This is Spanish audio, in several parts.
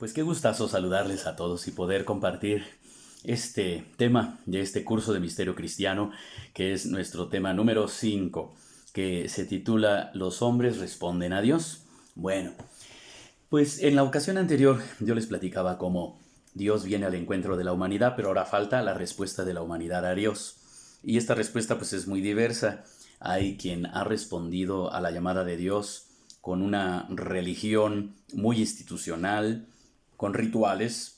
Pues qué gustazo saludarles a todos y poder compartir este tema de este curso de Misterio Cristiano, que es nuestro tema número 5, que se titula Los hombres responden a Dios. Bueno, pues en la ocasión anterior yo les platicaba cómo Dios viene al encuentro de la humanidad, pero ahora falta la respuesta de la humanidad a Dios. Y esta respuesta pues es muy diversa. Hay quien ha respondido a la llamada de Dios con una religión muy institucional, con rituales,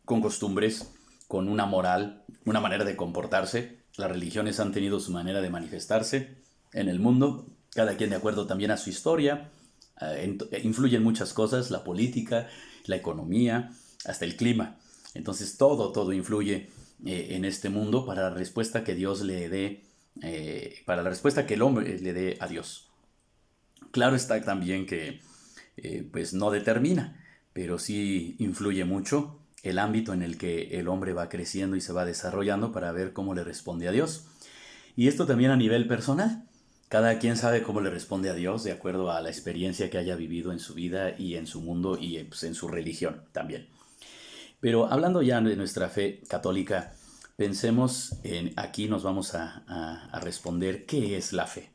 con costumbres, con una moral, una manera de comportarse. Las religiones han tenido su manera de manifestarse en el mundo, cada quien de acuerdo también a su historia. Influyen muchas cosas, la política, la economía, hasta el clima. Entonces todo influye en este mundo para la respuesta que Dios le dé, para la respuesta que el hombre le dé a Dios. Claro está también que pues no determina, pero sí influye mucho el ámbito en el que el hombre va creciendo y se va desarrollando para ver cómo le responde a Dios. Y esto también a nivel personal. Cada quien sabe cómo le responde a Dios de acuerdo a la experiencia que haya vivido en su vida y en su mundo y pues, en su religión también. Pero hablando ya de nuestra fe católica, pensemos en aquí nos vamos a responder qué es la fe.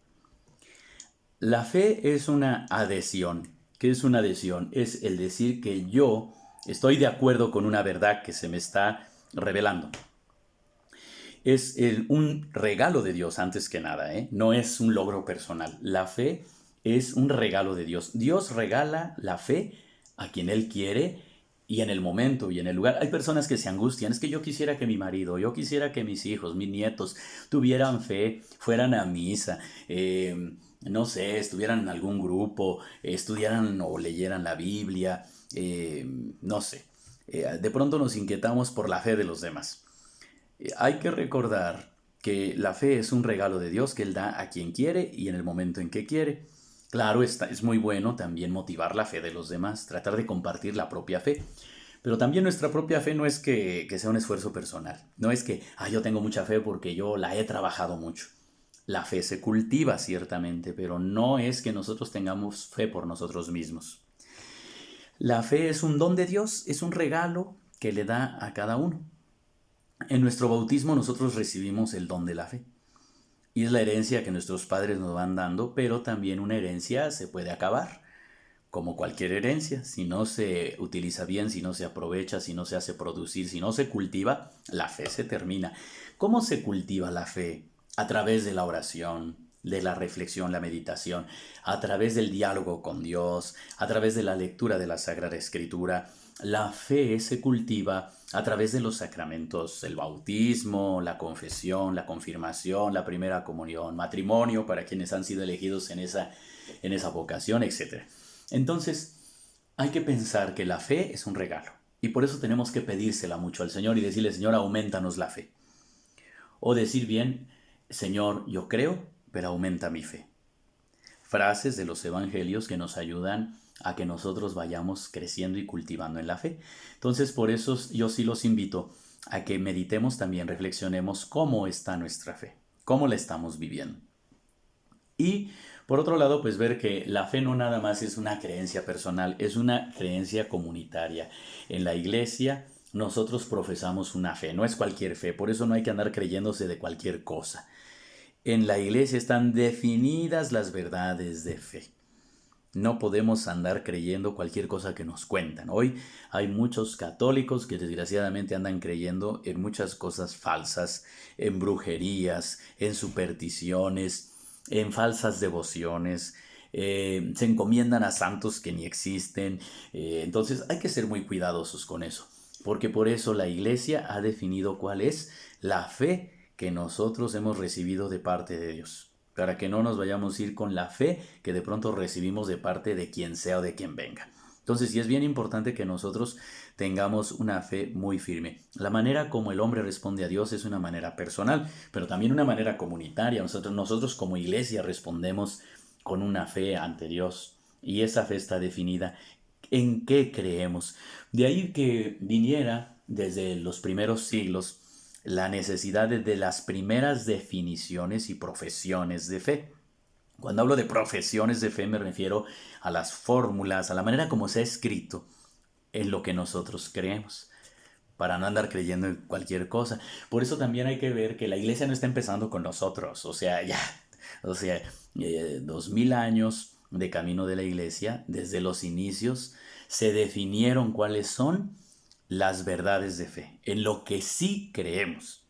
La fe es una adhesión. ¿Qué es una adhesión? Es el decir que yo estoy de acuerdo con una verdad que se me está revelando. Es un regalo de Dios antes que nada, ¿eh? No es un logro personal. La fe es un regalo de Dios. Dios regala la fe a quien Él quiere y en el momento y en el lugar. Hay personas que se angustian. Es que yo quisiera que mi marido, yo quisiera que mis hijos, mis nietos tuvieran fe, fueran a misa, no sé, estuvieran en algún grupo, estudiaran o leyeran la Biblia, no sé. De pronto nos inquietamos por la fe de los demás. Hay que recordar que la fe es un regalo de Dios que Él da a quien quiere y en el momento en que quiere. Claro, es muy bueno también motivar la fe de los demás, tratar de compartir la propia fe. Pero también nuestra propia fe no es que sea un esfuerzo personal. No es que, yo tengo mucha fe porque yo la he trabajado mucho. La fe se cultiva ciertamente, pero no es que nosotros tengamos fe por nosotros mismos. La fe es un don de Dios, es un regalo que le da a cada uno. En nuestro bautismo nosotros recibimos el don de la fe. Y es la herencia que nuestros padres nos van dando, pero también una herencia se puede acabar, como cualquier herencia. Si no se utiliza bien, si no se aprovecha, si no se hace producir, si no se cultiva, la fe se termina. ¿Cómo se cultiva la fe? A través de la oración, de la reflexión, la meditación, a través del diálogo con Dios, a través de la lectura de la Sagrada Escritura. La fe se cultiva a través de los sacramentos, el bautismo, la confesión, la confirmación, la primera comunión, matrimonio para quienes han sido elegidos en esa vocación, etc. Entonces, hay que pensar que la fe es un regalo y por eso tenemos que pedírsela mucho al Señor y decirle, Señor, aumentanos la fe. O decir bien, Señor, yo creo, pero aumenta mi fe. Frases de los evangelios que nos ayudan a que nosotros vayamos creciendo y cultivando en la fe. Entonces, por eso yo sí los invito a que meditemos también, reflexionemos cómo está nuestra fe, cómo la estamos viviendo. Y por otro lado, pues ver que la fe no nada más es una creencia personal, es una creencia comunitaria. En la iglesia nosotros profesamos una fe, no es cualquier fe, por eso no hay que andar creyéndose de cualquier cosa. En la iglesia están definidas las verdades de fe. No podemos andar creyendo cualquier cosa que nos cuentan. Hoy hay muchos católicos que desgraciadamente andan creyendo en muchas cosas falsas, en brujerías, en supersticiones, en falsas devociones. Se encomiendan a santos que ni existen. Entonces hay que ser muy cuidadosos con eso. Porque por eso la iglesia ha definido cuál es la fe que nosotros hemos recibido de parte de Dios para que no nos vayamos a ir con la fe que de pronto recibimos de parte de quien sea o de quien venga. Entonces sí es bien importante que nosotros tengamos una fe muy firme. La manera como el hombre responde a Dios es una manera personal, pero también una manera comunitaria. Nosotros como iglesia respondemos con una fe ante Dios y esa fe está definida en qué creemos. De ahí que viniera desde los primeros siglos la necesidad de las primeras definiciones y profesiones de fe. Cuando hablo de profesiones de fe me refiero a las fórmulas, a la manera como se ha escrito en lo que nosotros creemos, para no andar creyendo en cualquier cosa. Por eso también hay que ver que la iglesia no está empezando con nosotros, o sea, ya, o sea, 2000 años de camino de la iglesia, desde los inicios, se definieron cuáles son las verdades de fe, en lo que sí creemos.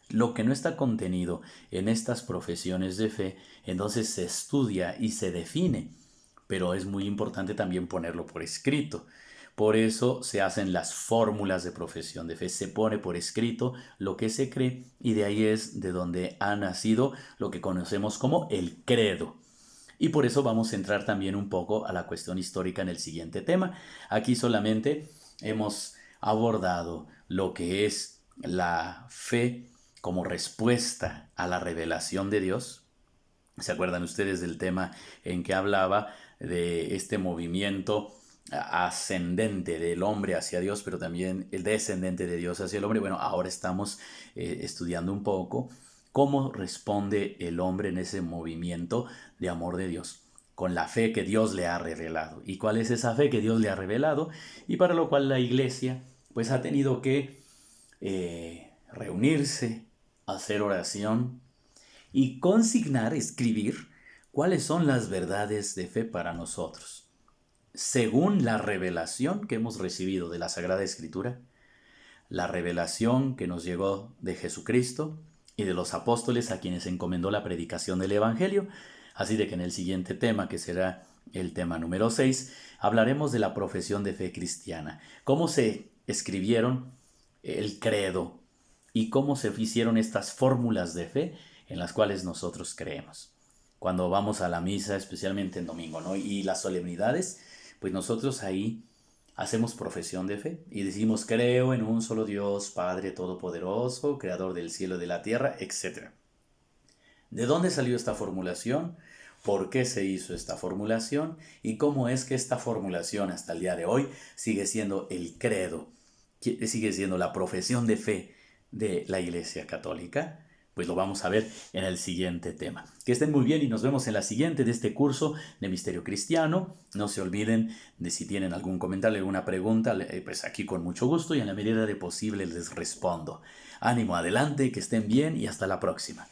Lo que no está contenido en estas profesiones de fe, entonces se estudia y se define, pero es muy importante también ponerlo por escrito. Por eso se hacen las fórmulas de profesión de fe, se pone por escrito lo que se cree y de ahí es de donde ha nacido lo que conocemos como el credo. Y por eso vamos a entrar también un poco a la cuestión histórica en el siguiente tema. Aquí solamente hemos abordado lo que es la fe como respuesta a la revelación de Dios. ¿Se acuerdan ustedes del tema en que hablaba de este movimiento ascendente del hombre hacia Dios, pero también el descendente de Dios hacia el hombre? Bueno, ahora estamos estudiando un poco cómo responde el hombre en ese movimiento de amor de Dios, con la fe que Dios le ha revelado. ¿Y cuál es esa fe que Dios le ha revelado? Y para lo cual la iglesia pues ha tenido que reunirse, hacer oración y consignar, escribir cuáles son las verdades de fe para nosotros, según la revelación que hemos recibido de la Sagrada Escritura, la revelación que nos llegó de Jesucristo y de los apóstoles a quienes encomendó la predicación del Evangelio. Así de que en el siguiente tema, que será el tema número 6, hablaremos de la profesión de fe cristiana, cómo se escribieron el credo y cómo se hicieron estas fórmulas de fe en las cuales nosotros creemos. Cuando vamos a la misa, especialmente en domingo, ¿no? Y las solemnidades, pues nosotros ahí hacemos profesión de fe y decimos: creo en un solo Dios, Padre Todopoderoso, Creador del cielo y de la tierra, etc. ¿De dónde salió esta formulación? ¿Por qué se hizo esta formulación? ¿Y cómo es que esta formulación hasta el día de hoy sigue siendo el credo, sigue siendo la profesión de fe de la Iglesia Católica? Pues lo vamos a ver en el siguiente tema. Que estén muy bien y nos vemos en la siguiente de este curso de Misterio Cristiano. No se olviden de, si tienen algún comentario, alguna pregunta, pues aquí con mucho gusto y en la medida de posible les respondo. Ánimo, adelante, que estén bien y hasta la próxima.